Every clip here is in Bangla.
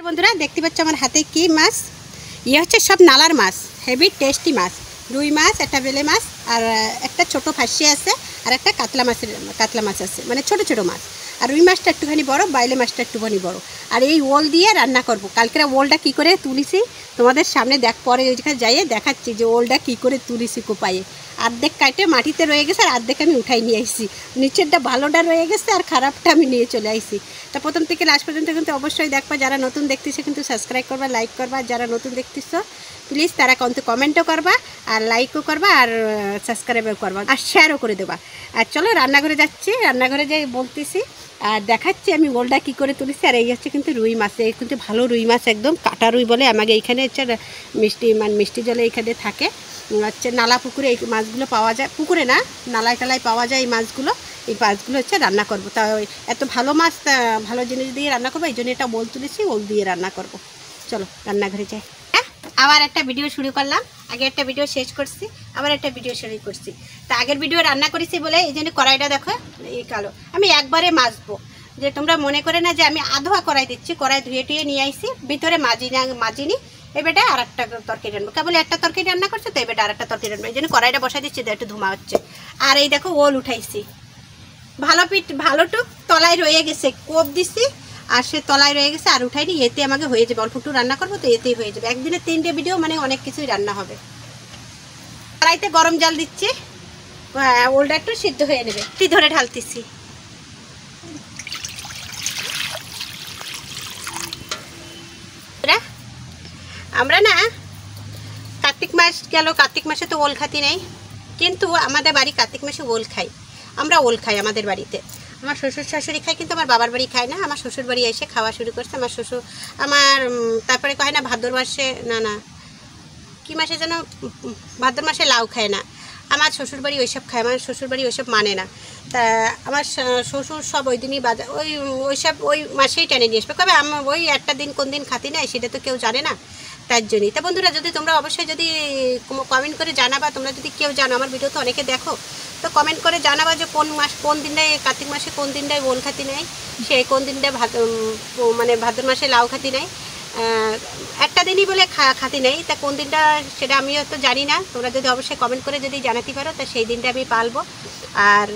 বন্ধুরা দেখতে পাচ্ছ আমার হাতে কি মাছ, ইয়ে হচ্ছে সব নালার মাছ, হেভি টেস্টি মাছ। রুই মাছ, একটা বেলে মাছ, আর একটা ছোট ফাঁসি আছে, আর একটা কাতলা মাছ আছে, মানে ছোট ছোট মাছ। আর রুই মাছটা একটুখানি বড়, বাইলে মাছটা একটুখানি বড়। আর এই ওল দিয়ে রান্না করব। কালকেরা ওলটা কি করে তুলিছি তোমাদের সামনে পরে ওইখানে যাইয়ে দেখাচ্ছি যে ওলটা কি করে তুলিছি কোপায়ে। অর্ধেক কাটে মাটিতে রয়ে গেছে, আর অর্ধেক আমি উঠাই নিয়ে আসছি। নিচেরটা ভালোটা রয়ে গেছে, আর খারাপটা আমি নিয়ে চলে আসছি। তা প্রথম থেকে লাস্ট পর্যন্ত কিন্তু অবশ্যই দেখবা। যারা নতুন দেখতেছে কিন্তু সাবস্ক্রাইব করবা, লাইক করবা। যারা নতুন দেখতেছ প্লিজ তারা কিন্তু কমেন্টও করবা, আর লাইকও করবা, আর সাবস্ক্রাইবও করবা, আর শেয়ারও করে দেবা। আর চলো রান্নাঘরে যাচ্ছি, রান্নাঘরে যাই বলতেছি আর দেখাচ্ছি আমি ওলটা কী করে তুলেছি। আর এই হচ্ছে কিন্তু রুই মাছ, এই কিন্তু ভালো রুই মাছ, একদম কাটা রুই বলে আমাকে এইখানে হচ্ছে মিষ্টি জলে এইখানে থাকে, হচ্ছে নালা পুকুরে এই মাছগুলো পাওয়া যায়। পুকুরে না, নালায় টালায় পাওয়া যায় এই মাছগুলো। এই মাছগুলো হচ্ছে রান্না করবো। তা এত ভালো মাছ, ভালো জিনিস দিয়ে রান্না করবো, এই জন্য এটা ওল তুলেছি, ওল দিয়ে রান্না করব। চলো রান্নাঘরে যাই। আবার একটা ভিডিও শুরু করলাম, আগে একটা ভিডিও শেষ করছি, আবার একটা ভিডিও শুরু করছি। তা আগের ভিডিও রান্না করেছি বলে এই জন্য কড়াইটা দেখো এই কালো। আমি একবারে মাজবো, যে তোমরা মনে করে না যে আমি আধোয়া কড়াই দিচ্ছি। কড়াই ধুয়ে টুয়ে নিয়ে আইসি, ভিতরে মাজিনি। এবারটা আর একটা তরকারি রান্না, কেবল একটা তরকারি রান্না করছে, তো এবারটা আর একটা তরকারি রান্না, এই জন্য কড়াইটা বসাই দিচ্ছি, একটু ধুমা হচ্ছে। আর এই দেখো ওল উঠাইছি, ভালোটুক তলায় রয়ে গেছে, কোপ দিছি, আর সে তলায় রয়ে গেছে, আর উঠাইনি। এতে আমাকে হয়ে যাবে, অল্প একটু রান্না করবো তো এতেই হয়ে যাবে। একদিনে 3টে ভিডিও, মানে অনেক কিছুই রান্না হবে। কড়াইতে গরম জল দিচ্ছি, ওলটা একটু সিদ্ধ হয়ে নেবে, একটু ধরে ঢালতেছি। আমরা না কার্তিক মাস গেল, কার্তিক মাসে তো ওল খাতি নেই, কিন্তু আমাদের বাড়ি কার্তিক মাসে ওল খাই। আমরা ওল খাই আমাদের বাড়িতে। আমার শ্বশুর শাশুড়ি খায়, কিন্তু আমার বাবার বাড়ি খায় না। আমার শ্বশুর বাড়ি এসে খাওয়া শুরু করছে আমার শ্বশুর। তারপরে কয় না ভাদ্র মাসে, না কী মাসে যেন, ভাদ্র মাসে লাউ খায় না। আমার শ্বশুরবাড়ি ওইসব খায়, আমার শ্বশুরবাড়ি ওইসব মানে না। তা আমার শ্বশুর সব ওই দিনই বাজার, ওই মাসেই টেনে নিয়ে আসবে। কবে ওই একটা দিন কোন দিন খাতি নাই সেটা তো কেউ জানে না, তার জন্যই। তা বন্ধুরা, যদি তোমরা অবশ্যই যদি কমেন্ট করে জানাবা, তোমরা যদি কেউ জানো, আমার ভিডিও তো অনেকে দেখো, তো কমেন্ট করে জানাবা যে কোন দিনটায় কার্তিক মাসে কোন দিনটায় ওল খাতি নেয়, সে কোন দিনটায় মানে ভাদ্র মাসে লাউ খাতি নেয়। একটা দিনই বলে খাতি নেই, তা কোন দিনটা সেটা আমিও তো জানি না। তোমরা যদি অবশ্যই কমেন্ট করে যদি জানাতে পারো, তা সেই দিনটা আমি পালবো। আর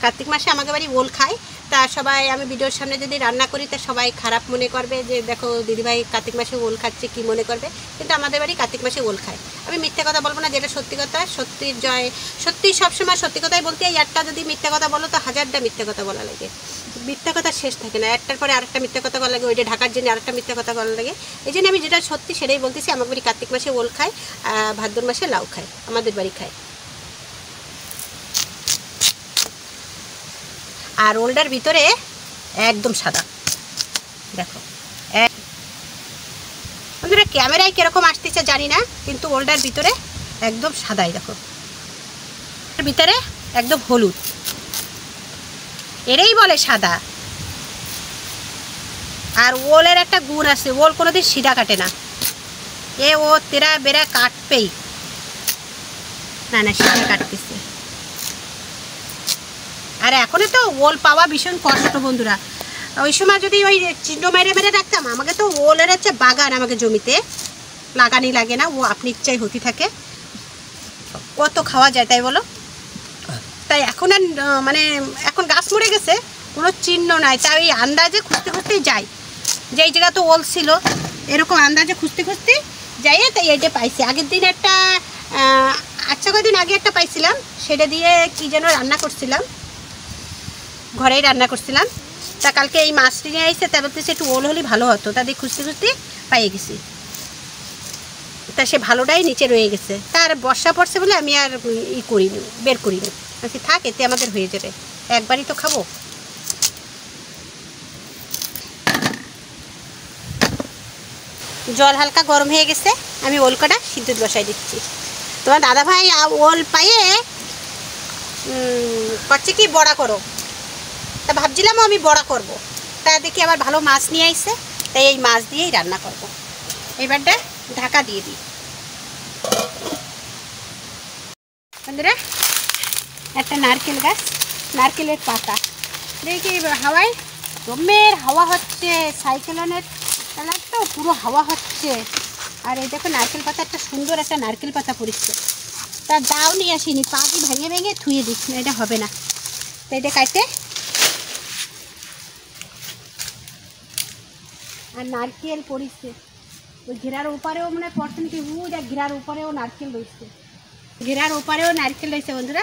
কার্তিক মাসে আমাদের বাড়ি ওল খায়। তা সবাই, আমি ভিডিওর সামনে যদি রান্না করি তা সবাই খারাপ মনে করবে, যে দেখো দিদিভাই কার্তিক মাসে ওল খাচ্ছে, কী মনে করবে। কিন্তু আমাদের বাড়ি কার্তিক মাসে ওল খায়। আমি মিথ্যা কথা বলবো না, যেটা সত্যি কথা, সত্যির জয়। সত্যি সবসময় সত্যি কথাই বলতে হয়। একটা যদি মিথ্যা কথা বলো তো 1000টা মিথ্যা কথা বলা লাগে, মিথ্যা কথা শেষ থাকে না, একটার পরে আরেকটা মিথ্যা কথা বলা লাগে, ওইটা ঢাকার জন্য আরেকটা মিথ্যা কথা বলা লাগে। এই জন্য আমি যেটা সত্যি সেটাই বলতেছি। আমার বাড়ি কার্তিক মাসে ওল খায়, ভাদ্র মাসে লাউ খায়, আমাদের বাড়ি খায়। আর ওলটার ভিতরে একদম সাদা, দেখো। বন্ধুরা ক্যামেরায় কিরকম আসতেছে জানি না, কিন্তু ওলটার ভিতরে একদম সাদাই, দেখো। ভিতরে একদম হলুদ, এরেই বলে সাদা। আর ওলের একটা গুণ আছে, ওল কোনোদিন সিধা কাটে না। ও তেরা বেরা কাটবেই, না সিধা কাটতেছে। আর এখনও তো ওল পাওয়া ভীষণ কষ্ট বন্ধুরা। ওই সময় যদি ওই চিহ্ন মেরে রাখতাম, আমাকে তো ওলের হচ্ছে বাগান, আমাকে জমিতে লাগানি লাগে না, ও আপনি ইচ্ছাই হতে থাকে, কত খাওয়া যায় তাই বলো। তাই এখন আর মানে এখন গাছ মরে গেছে, কোনো চিহ্ন নাই। তাই ওই আন্দাজে খুঁজতেই যাই, যে এই জায়গা তো ওল ছিল, এরকম আন্দাজে খুঁজতে যাইয়ে তাই এইটা পাইছি। আগের দিন একটা আচ্ছা কদিন আগে একটা পাইছিলাম, সেটা দিয়ে কি যেন রান্না করছিলাম, ঘরেই রান্না করছিলাম। তা কালকে এই মাছটি নিয়ে আসছে, তা বলতেছে একটু ওল হলে ভালো হতো। তাদের খুঁজতে পাইয়ে গেছি, তা সে ভালোটাই নিচে রয়ে গেছে। তার বর্ষা পড়ছে বলে আমি আর বের করিনি। আচ্ছা থাক, এতে আমাদের হয়ে যাবে, একবারই তো খাবো। জল হালকা গরম হয়ে গেছে, আমি ওল কটা সিদ্ধ বসাই দিচ্ছি। তোমার দাদাভাই ওল পাইয়ে করছে কি বড়া করো, তা ভাবছিলাম আমি বড়া করব। তা দেখি আবার ভালো মাছ নিয়ে আসছে, তাই এই মাছ দিয়েই রান্না করব। এবারটা ঢাকা দিয়ে দিই। বন্ধুরা একটা নারকেল গাছ, নারকেলের পাতা দেখি হাওয়ায়, দমের হাওয়া হচ্ছে, সাইক্লোনের তো পুরো হাওয়া হচ্ছে। আর এই দেখো নারকেল পাতা, একটা সুন্দর একটা নারকেল পাতা পড়েছে। তা দাও নিয়ে আসিনি, পা দিয়ে ভেঙে ভেঙে থুয়ে দিচ্ছি না, এটা হবে না। তো এটা কাটে। আর নারকেল পড়েছে ওই ঘেরার ওপারেও, মানে পড়ছে নাকি ঘেরার উপরেও নারকেল রয়েছে, ঘেরার ওপারেও নারকেল রয়েছে বন্ধুরা।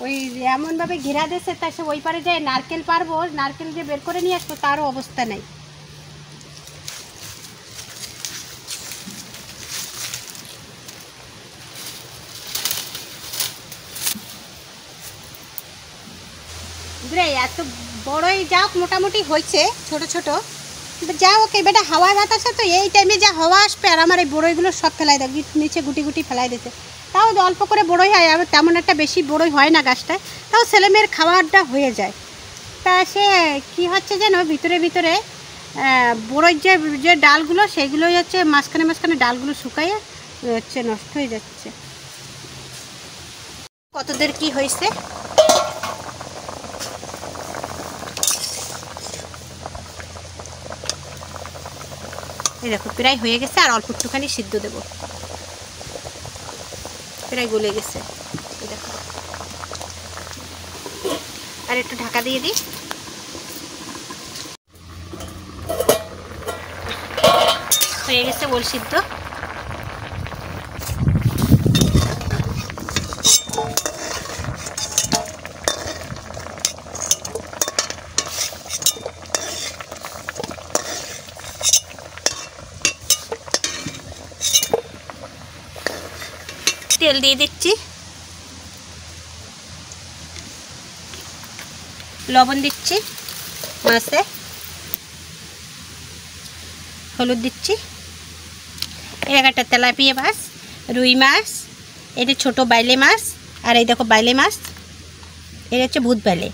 ওই এমনভাবে ঘেরা দিয়েছে, তা সে ওই পারে যায় নারকেল পারবো, নারকেল যে বের করে নিয়ে আসবো তারও অবস্থা নেই। এত বড়ই যাও মোটামুটি হয়েছে, ছোট ছোট যা ওকে বেটা হাওয়ায় বাতাসে তো এই টাইমে যা হাওয়া আসবে। আর আমার এই বড়ইগুলো সব ফেলাই দেয়, নিচে গুটি গুটি ফেলাই দিয়েছে। তাও অল্প করে বড়ই হয়, আর তেমন একটা বেশি বড়ই হয় না গাছটায়, তাও ছেলেমেয়ের খাওয়ারটা হয়ে যায়। তা সে কী হচ্ছে যেন ভিতরে ভিতরে বড়ই যে ডালগুলো সেইগুলোই হচ্ছে মাঝখানে মাঝখানে ডালগুলো শুকাইয়ে হচ্ছে নষ্ট হয়ে যাচ্ছে। কতদের কি হয়েছে এই দেখো, প্রায় হয়ে গেছে। আর অল্প একটুখানি সিদ্ধ দেবো, প্রায় গলে গেছে। এই দেখো, আর একটু ঢাকা দিয়ে দিই। হয়ে গেছে গোল সিদ্ধ। তেল দিয়ে দিচ্ছি, লবণ দিচ্ছি মাছে, হলুদ দিচ্ছি। এই একটা তেলাপিয়া মাছ, রুই মাছ, এটা ছোট বাইলে মাছ, আর এই দেখো বাইলে মাছ, এটা হচ্ছে ভূত বাইলে,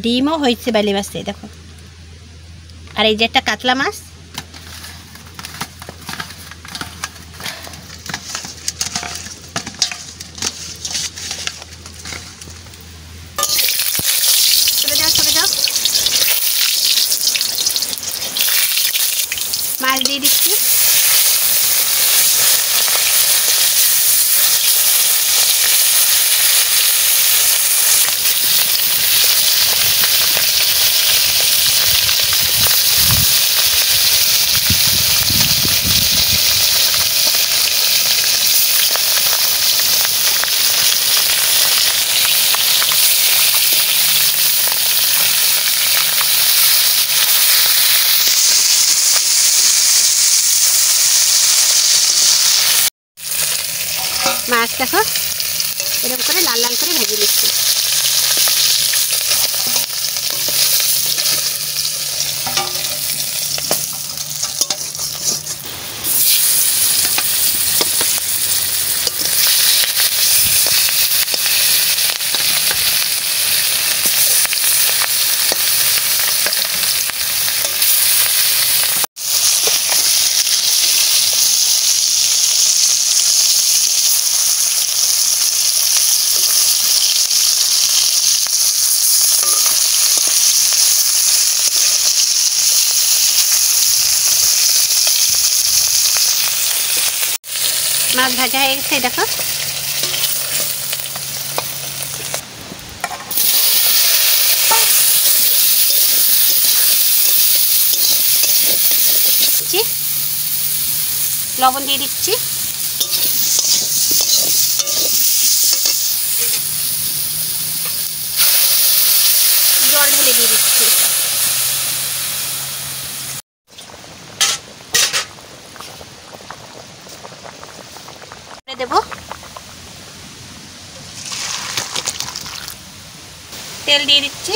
ডিমও হয়েছে বাইলে মাছে দেখো। আর এই যে একটা কাতলা মাছ, মাছ দিয়ে দিচ্ছি। মাছ দেখো এরকম করে লাল লাল করে ভেজে নিচ্ছি। মাছ ভাজা হয়ে গেছে দেখো। লবণ দিয়ে দিচ্ছি, জল ঢেলে দিয়ে দিচ্ছি। দেব তেল দিয়ে দিচ্ছি।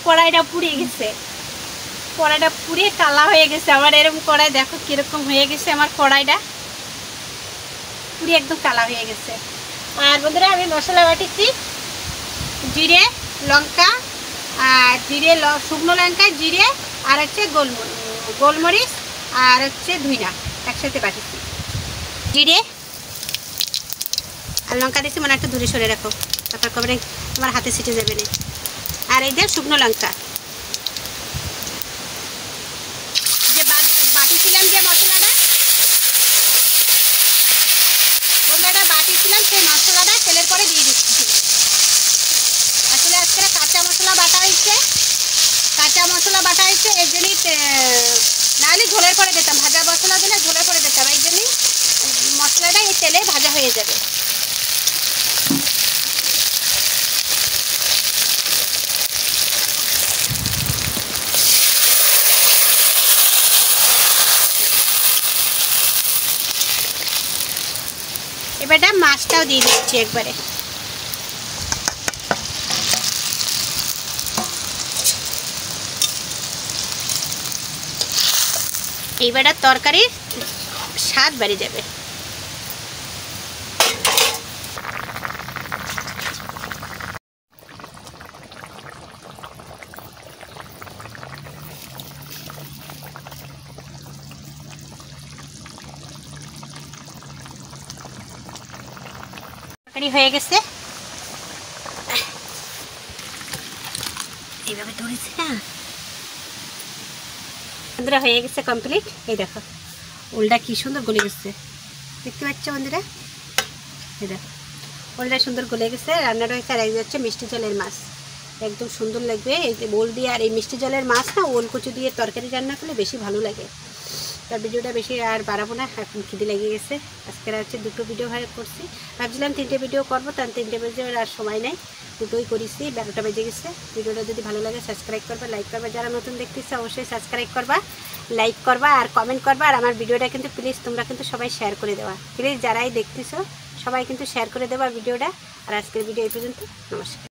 কড়াইটা পুড়ে গেছে, কড়াইটা পুড়ে কালা হয়ে গেছে আমার। এরকম কড়াই দেখো কিরকম হয়ে গেছে আমার, কড়াইটা পুড়ে একদম কালা হয়ে গেছে। আর বন্ধুরা আমি মশলা বাটিছি, জিরে লঙ্কা, আর জিরে শুকনো লঙ্কা, জিরে আর হচ্ছে গোলমরিচ আর হচ্ছে ধুইনা একসাথে বাটিছি। জিরে আর লঙ্কা দিচ্ছি, মানে একটু দূরে সরে রাখো, তারপর কবে আমার হাতে ছিটে যাবে না। আর এই যে শুকনো লঙ্কা, মোটা হয়েছে এই জন্যই, নাহলে ঝোলের পরে দিতাম, ভাজা মশলা দিলে ঝোলের পরে দিতাম, এই জন্যই মশলাটা এই তেলে ভাজা হয়ে যাবে। এবারটা মাছটাও দিয়ে দিচ্ছি একবারে। এইবারটা তরকারির স্বাদ বেড়ে যাবে। তরকারি হয়ে গেছে, এইভাবে ধরেছি না, বন্ধুরা হয়ে গেছে কমপ্লিট। এই দেখো ওলটা কি সুন্দর গলে গেছে, দেখতে পাচ্ছ বন্ধুরা? এই দেখো ওলটা সুন্দর গলে গেছে, রান্নাটা হয়েছে। আর এই হচ্ছে মিষ্টি জলের মাছ, একদম সুন্দর লাগবে। এই যে ওল দিয়ে আর এই মিষ্টি জলের মাছ না, ওল কচু দিয়ে তরকারি রান্না করলে বেশি ভালো লাগে। তার ভিডিওটা বেশি আর বাড়াবো না, এখন খিদে লেগে গেছে। আজকের হচ্ছে দুটো ভিডিও করছি, ভাবছিলাম 3টে ভিডিও করবো, তার 3টে ভিডিওর আর সময় নেই, দুটোই করেছি। 12টা বেজে গেছে। ভিডিওটা যদি ভালো লাগে সাবস্ক্রাইব করবা, লাইক করবা, যারা নতুন দেখতেছে অবশ্যই সাবস্ক্রাইব করবা, লাইক করবা আর কমেন্ট করবা। আর আমার ভিডিওটা কিন্তু প্লিজ তোমরা কিন্তু সবাই শেয়ার করে দেওয়া, প্লিজ যারাই দেখতেছো সবাই কিন্তু শেয়ার করে দেওয়া ভিডিওটা। আর আজকের ভিডিও এই পর্যন্ত, নমস্কার।